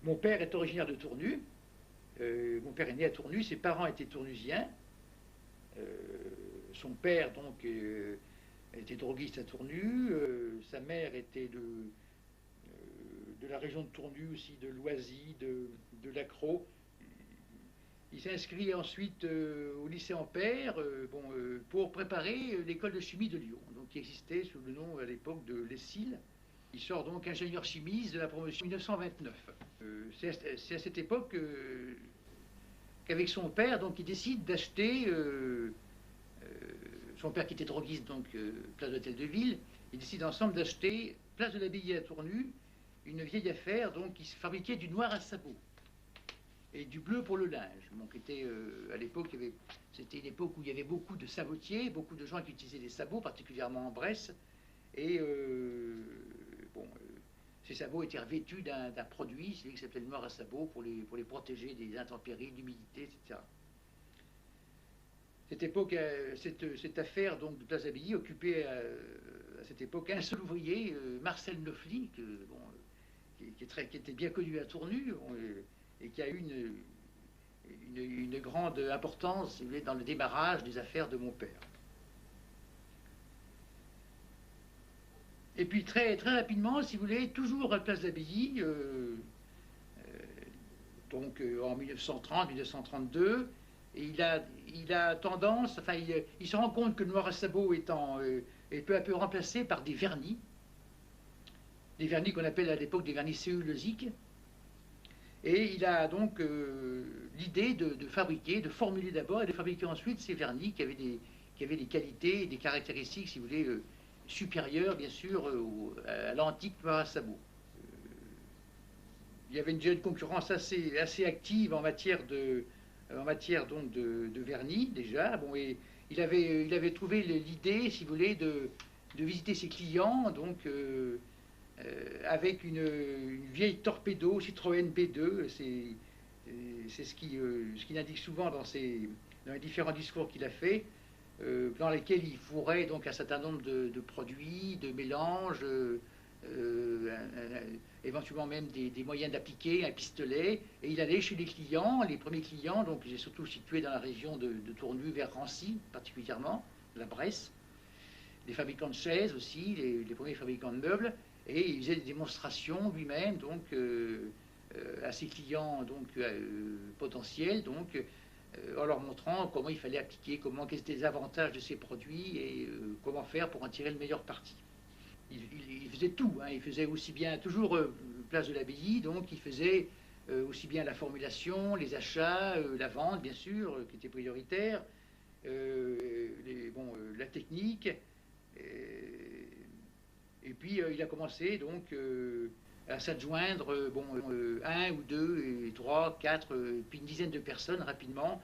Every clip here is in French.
Mon père est originaire de Tournu. Mon père est né à Tournu, ses parents étaient tournusiens. Son père, donc, était droguiste à Tournu. Sa mère était de la région de Tournu aussi, de Loisy, de Lacros. Il s'inscrit ensuite au lycée Ampère pour préparer l'école de chimie de Lyon, donc, qui existait sous le nom à l'époque de l'ESSIL. Il sort donc ingénieur chimiste de la promotion 1929. C'est à cette époque qu'avec son père, donc, il décide d'acheter, son père qui était droguiste, donc place de l'Hôtel de Ville, ils décident ensemble d'acheter place de l'Abbaye à Tournu, une vieille affaire donc, qui se fabriquait du noir à sabot et du bleu pour le linge. Donc, à l'époque, c'était une époque où il y avait beaucoup de sabotiers, beaucoup de gens qui utilisaient des sabots, particulièrement en Bresse. Et ces sabots étaient revêtus d'un produit, qui s'appelait le noir à sabot, pour les protéger des intempéries, de l'humidité, etc. Cette époque, cette affaire donc, de Place d'Abbaye occupait à cette époque un seul ouvrier, Marcel Neufly, qui était bien connu à Tournu, et qui a eu une grande importance, si vous voulez, dans le démarrage des affaires de mon père. Et puis très rapidement, si vous voulez, toujours à Place d'Abbaye, en 1930, 1932, et il a tendance, enfin, il se rend compte que le noir à sabot est peu à peu remplacé par des vernis qu'on appelle à l'époque des vernis cellulosiques. Et il a donc l'idée de fabriquer, de formuler d'abord et de fabriquer ensuite ces vernis qui avaient des qualités et des caractéristiques, si vous voulez, supérieures, bien sûr, à l'antique noir à sabot. Il y avait déjà une concurrence assez active en matière donc de vernis, déjà. Bon, et il avait trouvé l'idée, si vous voulez, de visiter ses clients, donc avec une vieille Torpedo Citroën B2. C'est ce qu'il indique souvent dans les différents discours qu'il a fait, dans lesquels il fourrait donc un certain nombre de produits, de mélanges, éventuellement même des moyens d'appliquer, un pistolet, et il allait chez les clients, les premiers clients, donc j'ai surtout situé dans la région de Tournu, vers Rancy particulièrement, la Bresse, les fabricants de chaises aussi, les premiers fabricants de meubles, et il faisait des démonstrations lui-même donc à ses clients donc potentiels, donc en leur montrant comment il fallait appliquer, quels étaient les avantages de ces produits et comment faire pour en tirer le meilleur parti. Il faisait tout, hein. Il faisait aussi bien, toujours place de l'Abbaye, donc il faisait aussi bien la formulation, les achats, la vente bien sûr, qui était prioritaire, la technique. Et puis il a commencé donc à s'adjoindre un ou deux, et trois, quatre, puis une dizaine de personnes rapidement,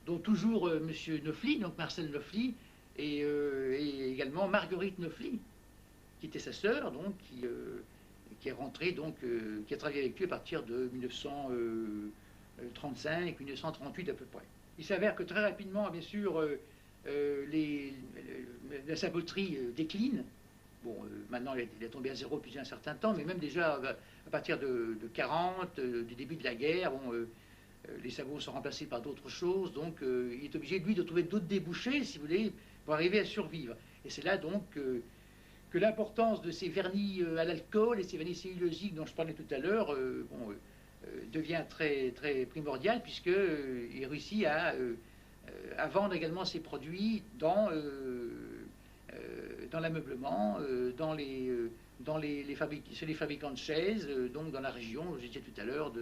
dont toujours Monsieur Neufly, donc Marcel Neufly, et également Marguerite Neufly, qui était sa sœur, donc qui est rentrée, donc qui a travaillé avec lui à partir de 1935, 1938 à peu près. Il s'avère que très rapidement, bien sûr, la saboterie décline. Bon, maintenant, il est tombé à zéro depuis un certain temps, mais même déjà à partir de 40, du début de la guerre, les sabots sont remplacés par d'autres choses, donc il est obligé, lui, de trouver d'autres débouchés, si vous voulez, pour arriver à survivre. Et c'est là, donc, que l'importance de ces vernis à l'alcool et ces vernis cellulosiques dont je parlais tout à l'heure devient très, très primordiale, puisqu'il réussit à vendre également ses produits dans l'ameublement, chez les fabricants de chaises, donc dans la région, je disais tout à l'heure,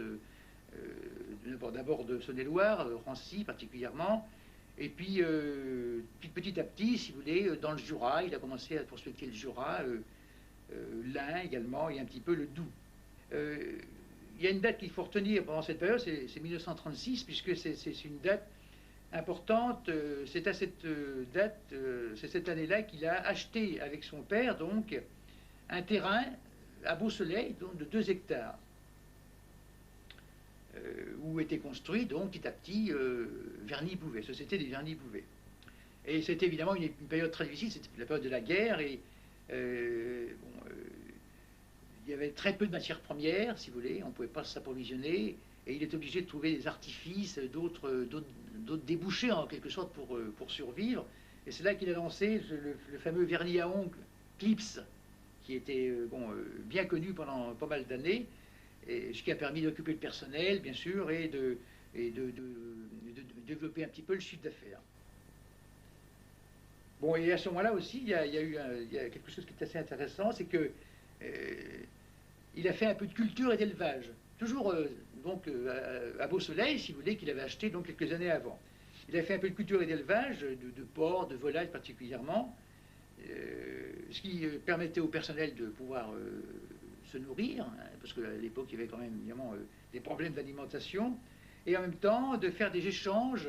d'abord de Saône-et-Loire, Rancy particulièrement, et puis petit à petit, si vous voulez, dans le Jura, il a commencé à prospecter le Jura, l'Ain également, et un petit peu le Doubs. Il y a une date qu'il faut retenir pendant cette période, c'est 1936, puisque c'est une date importante. C'est à cette date, c'est cette année-là qu'il a acheté avec son père donc un terrain à Beau-Soleil, donc de 2 hectares, où était construit donc petit à petit Vernis Bouvet, Société des Vernis Bouvet. Et c'était évidemment une période très difficile, c'était la période de la guerre, et il y avait très peu de matières premières, si vous voulez, on ne pouvait pas s'approvisionner, et il est obligé de trouver des artifices, d'autres débouchés en quelque sorte pour survivre. Et c'est là qu'il a lancé le fameux vernis à ongles Clips, qui était bien connu pendant pas mal d'années, et ce qui a permis d'occuper le personnel, bien sûr, et de développer un petit peu le chiffre d'affaires. Bon, et à ce moment-là aussi, il y a quelque chose qui est assez intéressant, c'est que il a fait un peu de culture et d'élevage, toujours à Beau-Soleil, si vous voulez, qu'il avait acheté donc quelques années avant. Il a fait un peu de culture et d'élevage, de porcs, de volailles particulièrement, ce qui permettait au personnel de pouvoir se nourrir, hein, parce qu'à l'époque, il y avait quand même évidemment des problèmes d'alimentation, et en même temps de faire des échanges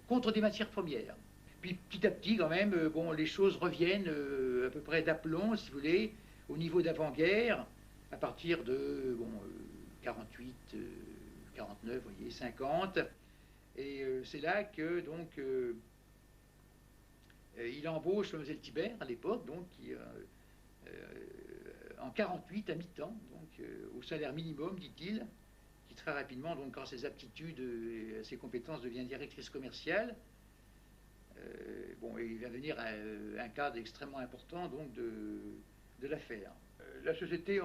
contre des matières premières. Puis petit à petit, quand même, les choses reviennent à peu près d'aplomb, si vous voulez, au niveau d'avant-guerre, à partir de 48, 49, vous voyez, 50. Et c'est là que donc il embauche Mlle Thibert à l'époque, donc en 48 à mi-temps, donc au salaire minimum, dit-il, qui très rapidement, donc grâce à ses aptitudes et à ses compétences, devient directrice commerciale. Et il va devenir un cadre extrêmement important donc de l'affaire. La société,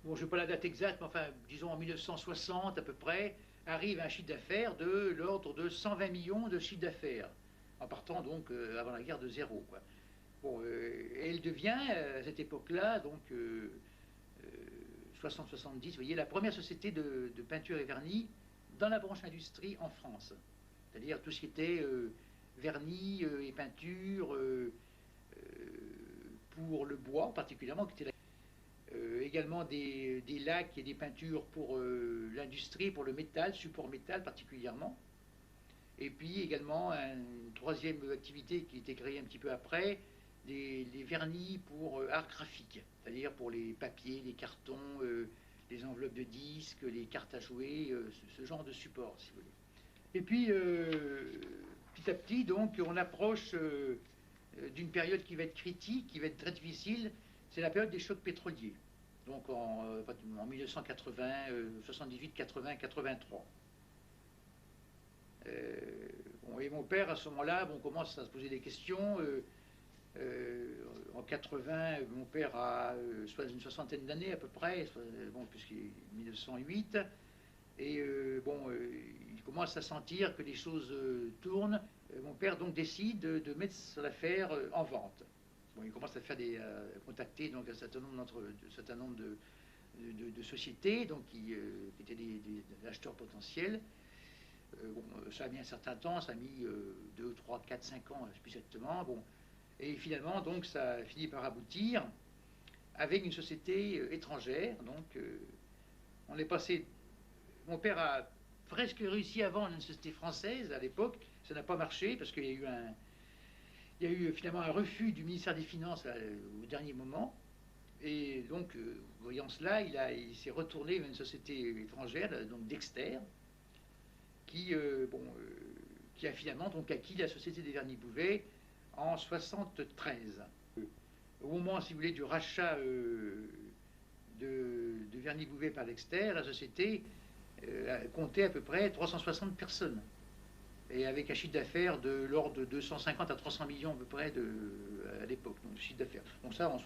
je n'ai pas la date exacte, mais enfin, disons en 1960 à peu près, arrive à un chiffre d'affaires de l'ordre de 120 millions de chiffre d'affaires, en partant donc avant la guerre de zéro, quoi. Et elle devient à cette époque-là, donc 60-70, vous voyez, la première société de peinture et vernis dans la branche industrie en France. C'est-à-dire tout ce qui était vernis et peinture pour le bois particulièrement, qui était également des lacs et des peintures pour l'industrie, pour le métal, support métal particulièrement. Et puis également une troisième activité qui était créée un petit peu après, les vernis pour art graphique, c'est-à-dire pour les papiers, les cartons, les enveloppes de disques, les cartes à jouer, ce genre de support, si vous voulez. Et puis, petit à petit, donc, on approche d'une période qui va être critique, qui va être très difficile, c'est la période des chocs pétroliers. Donc en 1980, 78, 80, 83. Et mon père, à ce moment-là, commence à se poser des questions. En 80, mon père a une soixantaine d'années à peu près, puisqu'il est 1908. Et il commence à sentir que les choses tournent. Mon père donc décide de mettre l'affaire en vente. Il commence à faire contacter donc un certain nombre de sociétés donc qui étaient des acheteurs potentiels. Ça a mis un certain temps, ça a mis 2, 3, 4, 5 ans, plus exactement. Et finalement, donc, ça a fini par aboutir avec une société étrangère. Donc, on est passé. Mon père a presque réussi à vendre une société française à l'époque. Ça n'a pas marché parce qu'il y a eu finalement un refus du ministère des Finances au dernier moment. Et donc, voyant cela, il s'est retourné vers une société étrangère, donc Dexter, qui a finalement donc acquis la société des Vernis Bouvet en 73. Au moment, si vous voulez, du rachat de Vernis Bouvet par Dexter, la société comptait à peu près 360 personnes. Et avec un chiffre d'affaires de l'ordre de 250 à 300 millions à peu près à l'époque, donc de chiffre d'affaires. Donc ça en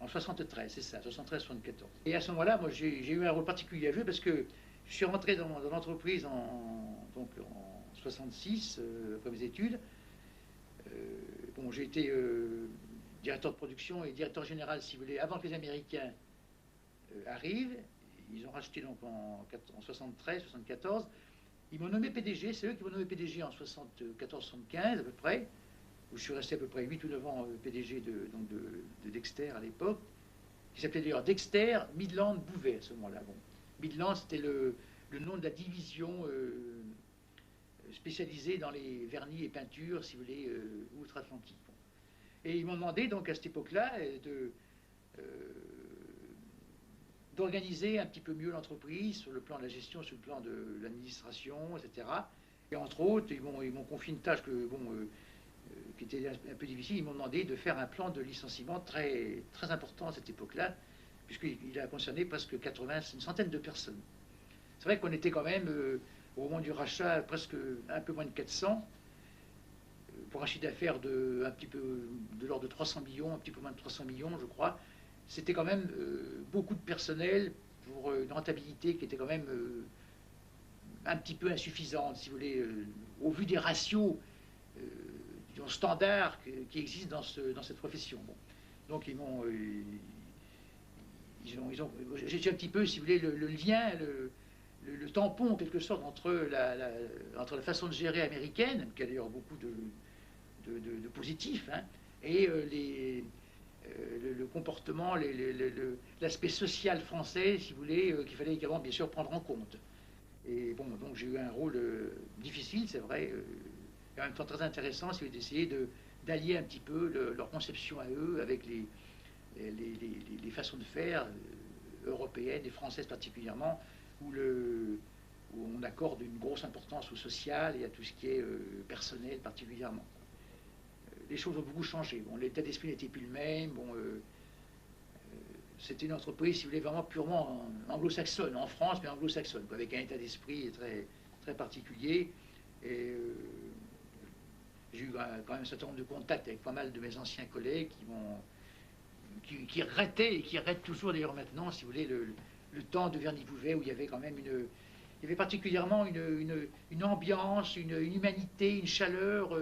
73, c'est ça, 73-74. Et à ce moment-là, moi j'ai eu un rôle particulier à jouer parce que je suis rentré dans l'entreprise en 66, après mes études. J'ai été directeur de production et directeur général, si vous voulez, avant que les Américains arrivent. Ils ont racheté donc en 73-74. Ils m'ont nommé PDG, c'est eux qui m'ont nommé PDG en 74-75 à peu près, où je suis resté à peu près 8 ou 9 ans PDG de Dexter à l'époque, qui s'appelait d'ailleurs Dexter Midland Bouvet à ce moment-là. Midland, c'était le nom de la division spécialisée dans les vernis et peintures, si vous voulez, outre-Atlantique. Et ils m'ont demandé donc à cette époque-là d'organiser un petit peu mieux l'entreprise sur le plan de la gestion, sur le plan de l'administration, etc. Et entre autres, ils m'ont confié une tâche que qui était un peu difficile, ils m'ont demandé de faire un plan de licenciement très, très important à cette époque-là, puisqu'il a concerné presque 80, une centaine de personnes. C'est vrai qu'on était quand même, au moment du rachat, presque un peu moins de 400, pour un chiffre d'affaires un petit peu de l'ordre de 300 millions, un petit peu moins de 300 millions, je crois. C'était quand même beaucoup de personnel pour une rentabilité qui était quand même un petit peu insuffisante, si vous voulez, au vu des ratios standards qui existent dans cette profession. Bon. Donc j'ai un petit peu, si vous voulez, le lien, le tampon en quelque sorte entre la façon de gérer américaine, qui a d'ailleurs beaucoup de positifs, hein, et le comportement, l'aspect social français, si vous voulez, qu'il fallait également bien sûr prendre en compte. Et bon, donc j'ai eu un rôle difficile, c'est vrai, et en même temps très intéressant, c'est d'essayer d'allier un petit peu leur conception à eux avec les façons de faire européennes et françaises particulièrement, où on accorde une grosse importance au social et à tout ce qui est personnel particulièrement. Les choses ont beaucoup changé. Bon, l'état d'esprit n'était plus le même. Bon, c'était une entreprise, si vous voulez, vraiment purement anglo-saxonne, en France, mais anglo-saxonne, avec un état d'esprit très, très particulier. Et j'ai eu quand même un certain nombre de contacts avec pas mal de mes anciens collègues qui regrettaient, et qui regrettent toujours d'ailleurs maintenant, si vous voulez, le temps de Verny-Bouvet, où il y avait quand même il y avait particulièrement une ambiance, une humanité, une chaleur,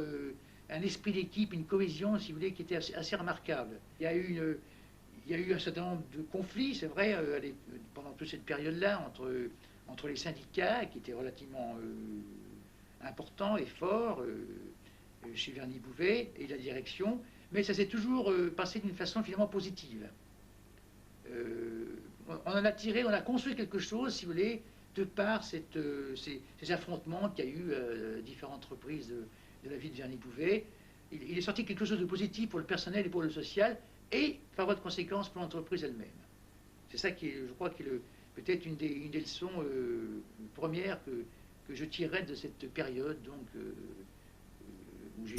un esprit d'équipe, une cohésion, si vous voulez, qui était assez remarquable. Il y a eu un certain nombre de conflits, c'est vrai, pendant toute cette période-là, entre les syndicats, qui étaient relativement importants et forts, chez Verny-Bouvet, et la direction, mais ça s'est toujours passé d'une façon finalement positive. On en a tiré, on a construit quelque chose, si vous voulez, de par ces affrontements qu'il y a eu à différentes reprises de la vie de Verny-Bouvet. Il est sorti quelque chose de positif pour le personnel et pour le social, et par voie de conséquence pour l'entreprise elle-même. C'est ça qui est, je crois, qui est peut-être une des leçons premières que je tirerais de cette période donc, où j'ai